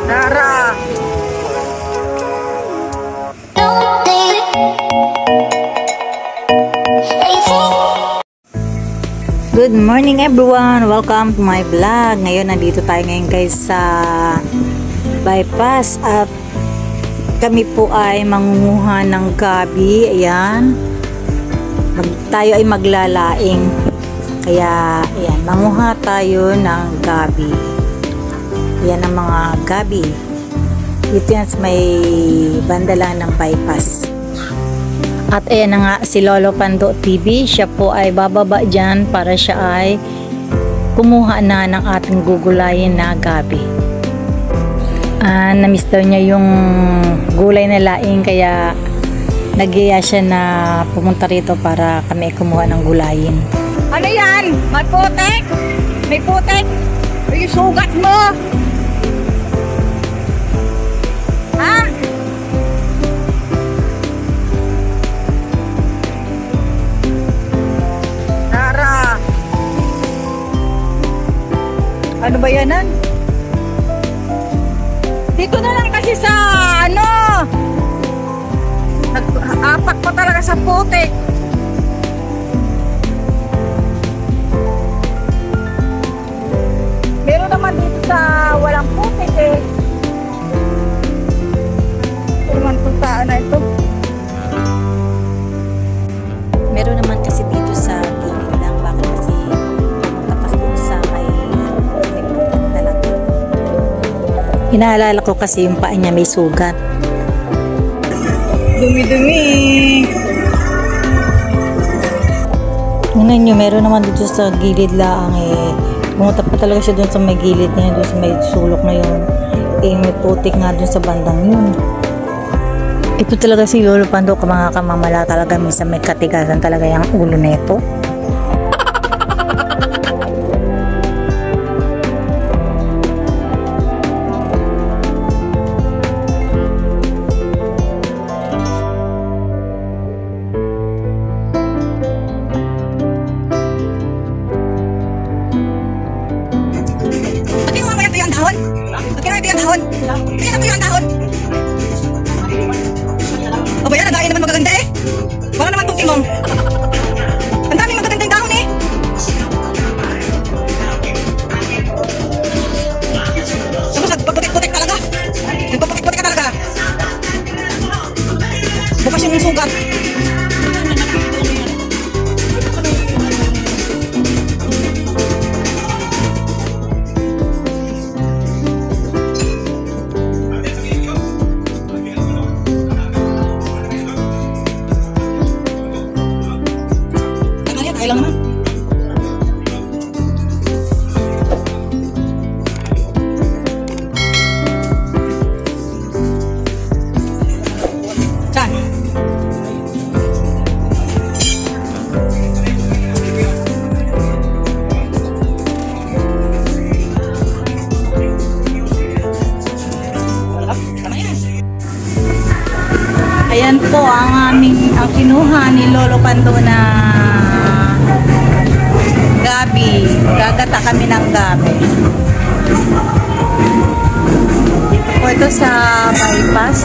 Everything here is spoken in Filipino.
Tara! Good morning everyone! Welcome to my vlog. Ngayon nandito tayo ngayon guys sa bypass at kami po ay mangunguha ng gabi. Ayan. Tayo ay maglalaing. Kaya ayan, manguha tayo ng gabi. Ayan ang mga gabi. Dito yan sa may banda lang ng bypass. At ayan na nga si Lolo Pando TV, siya po ay bababa dyan para siya ay kumuha na ng ating gugulayin na gabi. Na-miss daw niya yung gulay na laing kaya nagyaya siya na pumunta rito para kami kumuha ng gulayin. Ano yan? May putek? May putek? May sugat mo? Ha? Ano ba yanan? Dito na lang kasi sa ano, nag-apak pa talaga sa putik. Meron naman dito sa walang putik eh. Ito naman puntaan na ito. Meron naman kasi dito sa gilid lang, bakit kasi tapas dun sa may talaga. Inaalala ko kasi yung paa niya may sugat. Dumi-dumi. Tingnan nyo, meron naman dito sa gilid lang eh. Pumunta pa talaga siya dun sa may gilid niya, dun sa may sulok na yun. Eh, may putik nga dun sa bandang yun. Ito talaga si Lolo Pando, mga kamamala talaga, minsan may katigasan talaga yung ulo neto. O ba yan, ang dahil naman magaganda eh. Wala naman itong timong. Ang dami magagandang dahon eh. Tapos nagpaputik-putik talaga. Nagpaputik-putik ka talaga. Bukas yung sugat. Kaya lang naman. Saan? Ayan po ang kinuha ni Lolo Pando na gabi. Gagata kami ng gabi. Dito po ito sa bypass.